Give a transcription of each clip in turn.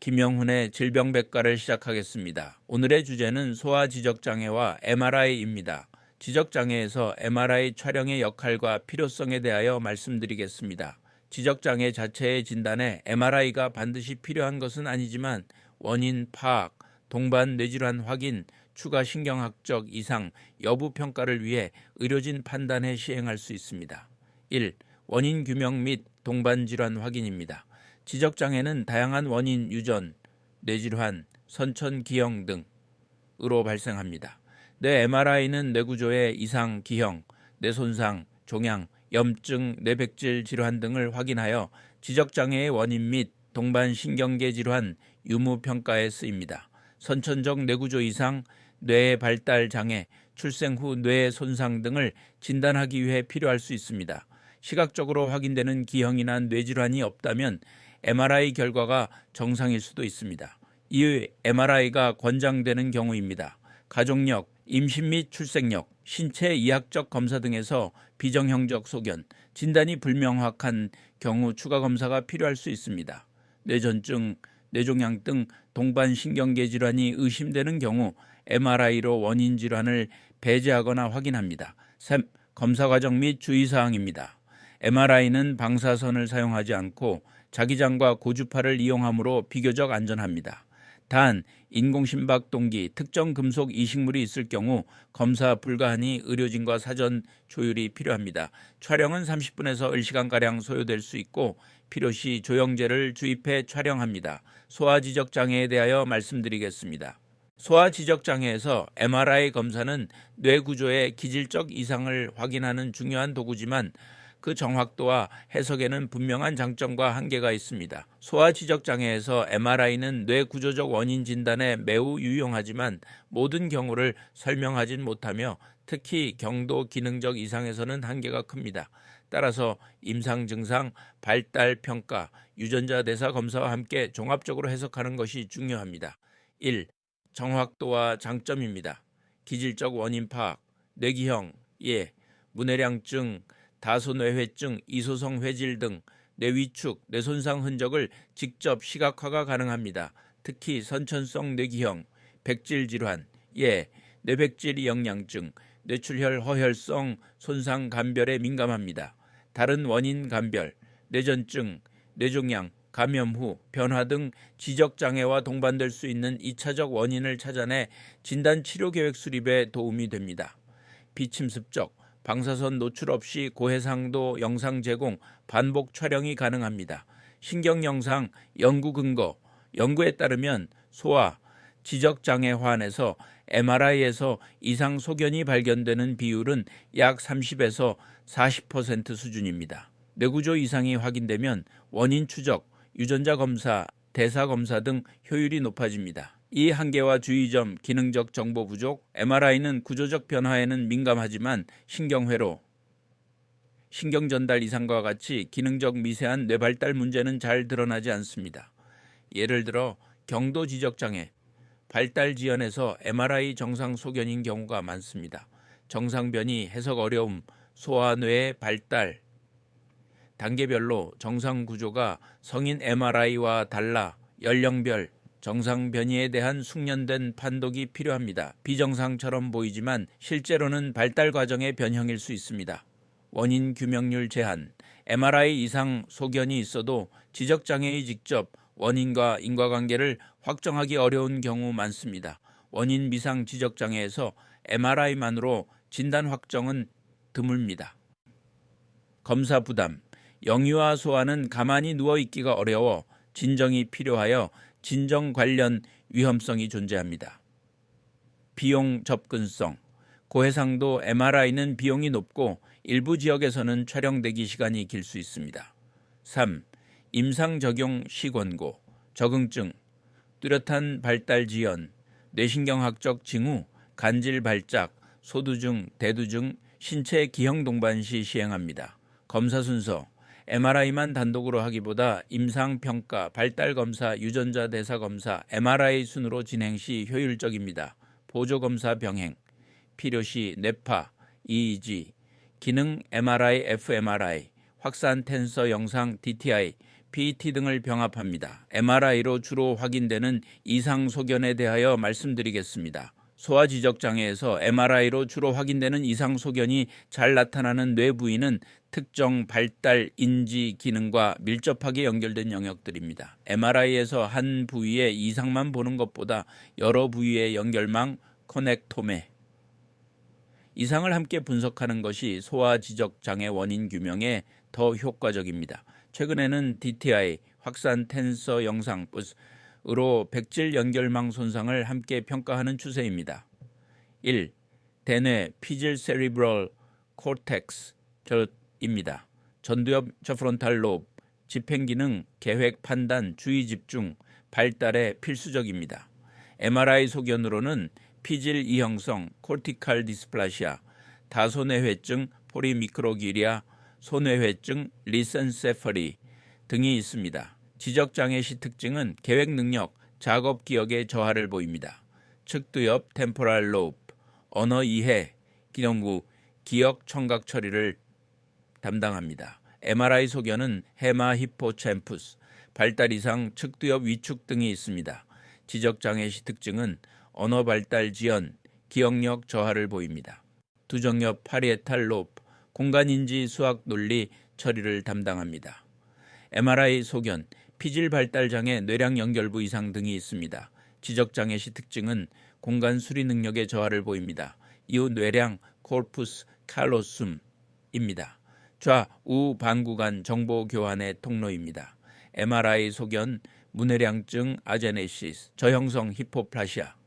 김영훈의 질병백과를 시작하겠습니다. 오늘의 주제는 소아지적장애와 MRI입니다. 지적장애에서 MRI 촬영의 역할과 필요성에 대하여 말씀드리겠습니다. 지적장애 자체의 진단에 MRI가 반드시 필요한 것은 아니지만 원인 파악, 동반 뇌질환 확인, 추가 신경학적 이상 여부 평가를 위해 의료진 판단에 시행할 수 있습니다. 1. 원인 규명 및 동반 질환 확인입니다. 지적장애는 다양한 원인 유전, 뇌질환, 선천기형 등으로 발생합니다. 뇌 MRI는 뇌구조의 이상, 기형, 뇌손상, 종양, 염증, 뇌백질 질환 등을 확인하여 지적장애의 원인 및 동반신경계 질환 유무 평가에 쓰입니다. 선천적 뇌구조 이상, 뇌의 발달 장애, 출생 후 뇌의 손상 등을 진단하기 위해 필요할 수 있습니다. 시각적으로 확인되는 기형이나 뇌질환이 없다면 MRI 결과가 정상일 수도 있습니다. 이의 MRI가 권장되는 경우입니다. 가족력, 임신 및 출생력, 신체 이학적 검사 등에서 비정형적 소견, 진단이 불명확한 경우 추가 검사가 필요할 수 있습니다. 뇌전증, 뇌종양 등 동반신경계 질환이 의심되는 경우 MRI로 원인 질환을 배제하거나 확인합니다. 3. 검사 과정 및 주의사항입니다. MRI는 방사선을 사용하지 않고 자기장과 고주파를 이용하므로 비교적 안전합니다. 단, 인공심박동기, 특정 금속 이식물이 있을 경우 검사 불가하니 의료진과 사전 조율이 필요합니다. 촬영은 30분에서 1시간가량 소요될 수 있고 필요시 조영제를 주입해 촬영합니다. 소아지적장애에 대하여 말씀드리겠습니다. 소아지적장애에서 MRI 검사는 뇌구조의 기질적 이상을 확인하는 중요한 도구지만 그 정확도와 해석에는 분명한 장점과 한계가 있습니다. 소아지적장애에서 MRI는 뇌구조적 원인 진단에 매우 유용하지만 모든 경우를 설명하진 못하며 특히 경도 기능적 이상에서는 한계가 큽니다. 따라서 임상 증상, 발달 평가, 유전자 대사 검사와 함께 종합적으로 해석하는 것이 중요합니다. 1. 정확도와 장점입니다. 기질적 원인 파악, 뇌기형, 문해량증, 다소뇌회증, 이소성 회질 등 뇌위축, 뇌손상 흔적을 직접 시각화가 가능합니다. 특히 선천성 뇌기형, 백질 질환, 뇌백질 영양증, 뇌출혈 허혈성 손상 감별에 민감합니다. 다른 원인 감별, 뇌전증, 뇌종양, 감염 후 변화 등 지적장애와 동반될 수 있는 2차적 원인을 찾아내 진단 치료 계획 수립에 도움이 됩니다. 비침습적, 방사선 노출 없이 고해상도 영상 제공, 반복 촬영이 가능합니다. 신경 영상 연구 근거, 연구에 따르면 소아, 지적장애 환에서 MRI에서 이상 소견이 발견되는 비율은 약 30에서 40% 수준입니다. 뇌구조 이상이 확인되면 원인 추적, 유전자 검사, 대사 검사 등 효율이 높아집니다. 이 한계와 주의점, 기능적 정보 부족, MRI는 구조적 변화에는 민감하지만 신경회로, 신경전달 이상과 같이 기능적 미세한 뇌발달 문제는 잘 드러나지 않습니다. 예를 들어 경도 지적장애, 발달 지연에서 MRI 정상 소견인 경우가 많습니다. 정상 변이, 해석 어려움, 소아뇌의 발달, 단계별로 정상 구조가 성인 MRI와 달라 연령별, 정상 변이에 대한 숙련된 판독이 필요합니다. 비정상처럼 보이지만 실제로는 발달 과정의 변형일 수 있습니다. 원인 규명률 제한, MRI 이상 소견이 있어도 지적장애의 직접 원인과 인과관계를 확정하기 어려운 경우 많습니다. 원인 미상 지적장애에서 MRI만으로 진단 확정은 드뭅니다. 검사 부담, 영유아 소아는 가만히 누워있기가 어려워 진정이 필요하여 진정 관련 위험성이 존재합니다. 비용 접근성, 고해상도 MRI는 비용이 높고 일부 지역에서는 촬영 대기 시간이 길 수 있습니다. 3. 임상적용 시권고, 적응증, 뚜렷한 발달 지연, 뇌신경학적 징후, 간질 발작, 소두증, 대두증, 신체 기형 동반 시 시행합니다. 검사 순서, MRI만 단독으로 하기보다 임상평가, 발달검사, 유전자 대사 검사, MRI 순으로 진행 시 효율적입니다. 보조검사 병행, 필요시 뇌파, EEG, 기능 MRI, fMRI, 확산 텐서 영상 DTI, PET 등을 병합합니다. MRI로 주로 확인되는 이상 소견에 대하여 말씀드리겠습니다. 소아지적장애에서 MRI로 주로 확인되는 이상 소견이 잘 나타나는 뇌 부위는 특정 발달, 인지 기능과 밀접하게 연결된 영역들입니다. MRI에서 한 부위의 이상만 보는 것보다 여러 부위의 연결망, 커넥토메, 이상을 함께 분석하는 것이 소아지적장애 원인 규명에 더 효과적입니다. 최근에는 DTI, 확산 텐서 영상으로 백질 연결망 손상을 함께 평가하는 추세입니다. 1. 대뇌 피질 세리브럴 코텍스입니다. 전두엽 저프론탈 로브, 집행기능, 계획, 판단, 주의 집중, 발달에 필수적입니다. MRI 소견으로는 피질 이형성, 코르티칼 디스플라시아, 다소뇌회증, 포리미크로기리아, 소뇌회증, 리센세퍼리 등이 있습니다. 지적장애 시 특징은 계획 능력, 작업 기억의 저하를 보입니다. 측두엽 템포랄 로브, 언어 이해, 기능부, 기억 청각 처리를 담당합니다. MRI 소견은 헤마 히포챔푸스, 발달 이상 측두엽 위축 등이 있습니다. 지적장애 시 특징은 언어 발달 지연, 기억력 저하를 보입니다. 두정엽 파리에탈 로브, 공간인지 수학 논리 처리를 담당합니다. MRI 소견, 피질 발달 장애, 뇌량 연결부 이상 등이 있습니다. 지적장애 시 특징은 공간 수리 능력의 저하를 보입니다. 이후 뇌량, 코르푸스 칼로숨입니다. 좌우 반구간 정보 교환의 통로입니다. MRI 소견, 문해량증, 아제네시스, 저형성 히포플라시아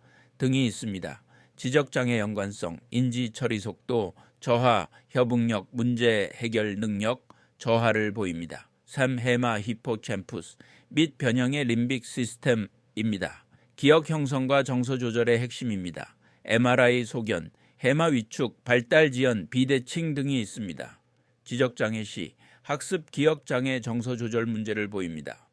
등이 있습니다. 지적장애 연관성, 인지 처리 속도, 저하, 협응력, 문제 해결 능력, 저하를 보입니다. 3. 헤마 히포챔푸스 및 변형의 림빅 시스템입니다. 기억 형성과 정서 조절의 핵심입니다. MRI 소견, 헤마 위축, 발달 지연, 비대칭 등이 있습니다. 지적장애 시 학습 기억장애 정서 조절 문제를 보입니다.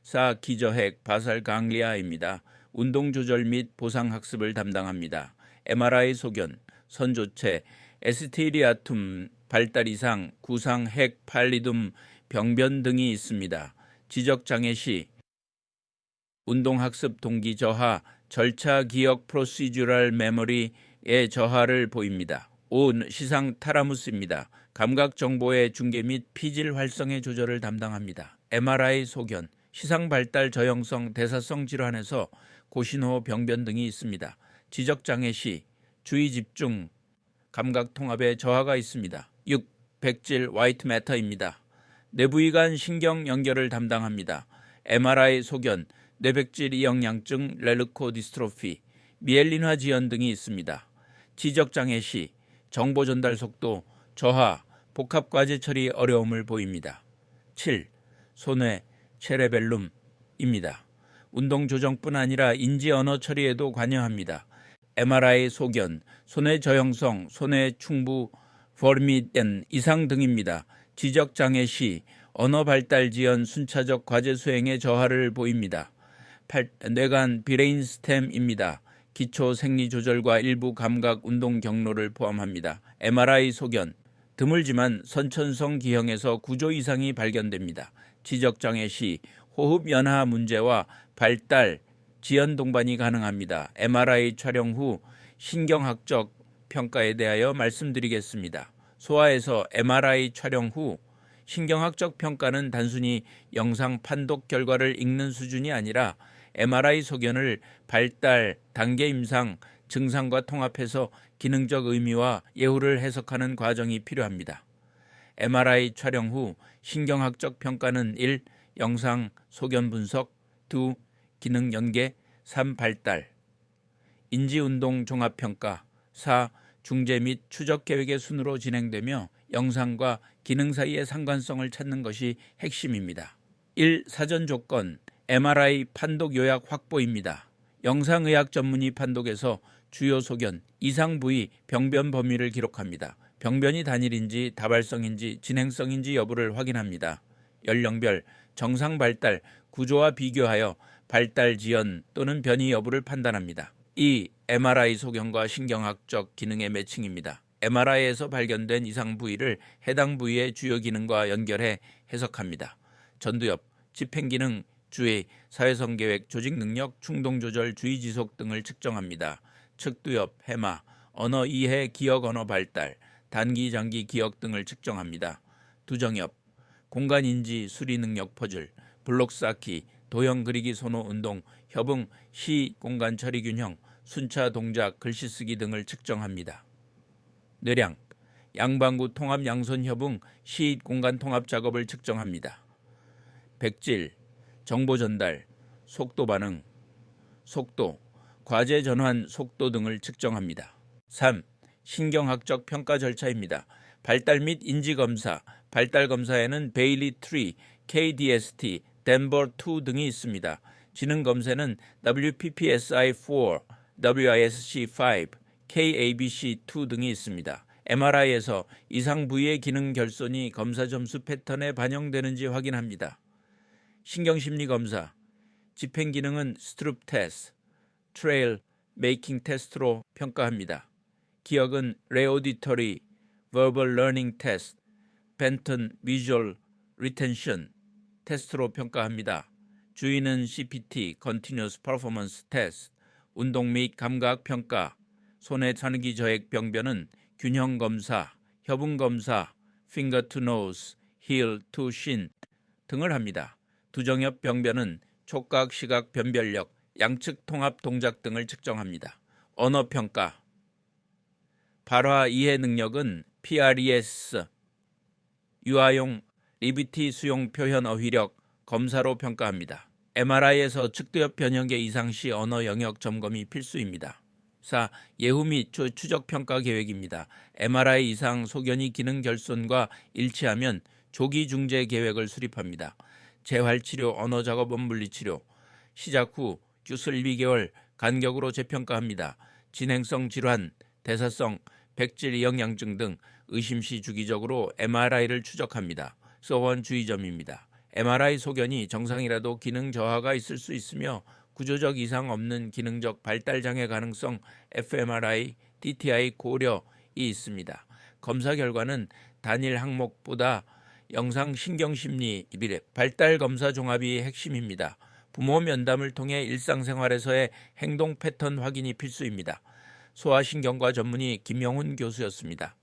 4. 기저핵, 바살 강리아입니다. 운동 조절 및 보상 학습을 담당합니다. MRI 소견, 선조체, 에스티리아툼, 발달 이상, 구상, 핵, 팔리둠, 병변 등이 있습니다. 지적장애 시 운동학습 동기 저하, 절차 기억 프로시듀럴 메모리의 저하를 보입니다. 5. 시상 타라무스입니다. 감각 정보의 중계 및 피질 활성의 조절을 담당합니다. MRI 소견, 시상 발달 저형성 대사성 질환에서 고신호 병변 등이 있습니다. 지적장애 시 주의 집중, 감각 통합에 저하가 있습니다. 6. 백질 화이트 매터입니다. 뇌부위 간 신경 연결을 담당합니다. MRI 소견, 뇌백질 이형양증, 렐르코 디스트로피, 미엘린화 지연 등이 있습니다. 지적장애 시 정보 전달 속도, 저하, 복합과제 처리 어려움을 보입니다. 7. 소뇌 체레벨룸입니다. 운동 조정뿐 아니라 인지 언어 처리에도 관여합니다. MRI 소견, 소뇌 저형성, 소뇌 충부, 버미덴 이상 등입니다. 지적장애 시 언어 발달 지연, 순차적 과제 수행의 저하를 보입니다. 8. 뇌간 비레인스템입니다. 기초 생리 조절과 일부 감각 운동 경로를 포함합니다. MRI 소견, 드물지만 선천성 기형에서 구조 이상이 발견됩니다. 지적장애 시 호흡 연하 문제와 발달, 지연 동반이 가능합니다. MRI 촬영 후 신경학적 평가에 대하여 말씀드리겠습니다. 소아에서 MRI 촬영 후 신경학적 평가는 단순히 영상 판독 결과를 읽는 수준이 아니라 MRI 소견을 발달, 단계 임상, 증상과 통합해서 기능적 의미와 예후를 해석하는 과정이 필요합니다. MRI 촬영 후 신경학적 평가는 1. 영상 소견 분석, 2. 기능 연계, 3. 발달, 인지운동 종합평가, 4. 중재 및 추적 계획의 순으로 진행되며 영상과 기능 사이의 상관성을 찾는 것이 핵심입니다. 1. 사전 조건, MRI 판독 요약 확보입니다. 영상의학 전문의 판독에서 주요 소견, 이상 부위, 병변 범위를 기록합니다. 병변이 단일인지 다발성인지 진행성인지 여부를 확인합니다. 연령별, 정상 발달, 구조와 비교하여 발달 지연 또는 변이 여부를 판단합니다. 2. MRI 소견과 신경학적 기능의 매칭입니다. MRI에서 발견된 이상 부위를 해당 부위의 주요 기능과 연결해 해석합니다. 전두엽, 집행기능, 주의, 사회성계획, 조직능력, 충동조절, 주의지속 등을 측정합니다. 측두엽, 해마, 언어 이해, 기억 언어 발달, 단기, 장기 기억 등을 측정합니다. 두정엽, 공간인지, 수리능력 퍼즐, 블록 쌓기, 도형 그리기 손호 운동, 협응, 시, 공간 처리 균형, 순차 동작, 글씨 쓰기 등을 측정합니다. 뇌량, 양방구 통합 양손 협응, 시, 공간 통합 작업을 측정합니다. 백질, 정보 전달, 속도 반응, 속도, 과제 전환 속도 등을 측정합니다. 3. 신경학적 평가 절차입니다. 발달 및 인지 검사, 발달 검사에는 베일리 3, KDST, 덴버2 등이 있습니다. 지능 검사는 WPPSI4, WISC5, KABC2 등이 있습니다. MRI에서 이상 부위의 기능 결손이 검사 점수 패턴에 반영되는지 확인합니다. 신경심리 검사, 집행 기능은 스트룹 테스트, 트레일, 메이킹 테스트로 평가합니다. 기억은 레오디터리, 버벌 러닝 테스트, 벤턴 비주얼 리텐션 테스트로 평가합니다. 주의는 CPT, Continuous Performance Test, 운동 및 감각 평가, 손의 차는기 저액 병변은 균형 검사, 협응 검사, finger to nose, heel to shin 등을 합니다. 두정엽 병변은 촉각, 시각, 변별력, 양측 통합 동작 등을 측정합니다. 언어 평가, 발화 이해 능력은 PRES, 유아용 리비티 수용 표현 어휘력 검사로 평가합니다. MRI에서 측두엽 변형계 이상 시 언어 영역 점검이 필수입니다. 4. 예후 및 추적 평가 계획입니다. MRI 이상 소견이 기능 결손과 일치하면 조기 중재 계획을 수립합니다. 재활치료, 언어작업원 물리치료, 시작 후 규술 2개월 간격으로 재평가합니다. 진행성 질환, 대사성, 백질 영양증 등 의심 시 주기적으로 MRI를 추적합니다. 서원 주의점입니다. MRI 소견이 정상이라도 기능 저하가 있을 수 있으며 구조적 이상 없는 기능적 발달 장애 가능성 fMRI, DTI 고려이 있습니다. 검사 결과는 단일 항목보다 영상 신경심리 발달 검사 종합이 핵심입니다. 부모 면담을 통해 일상생활에서의 행동 패턴 확인이 필수입니다. 소아신경과 전문의 김영훈 교수였습니다.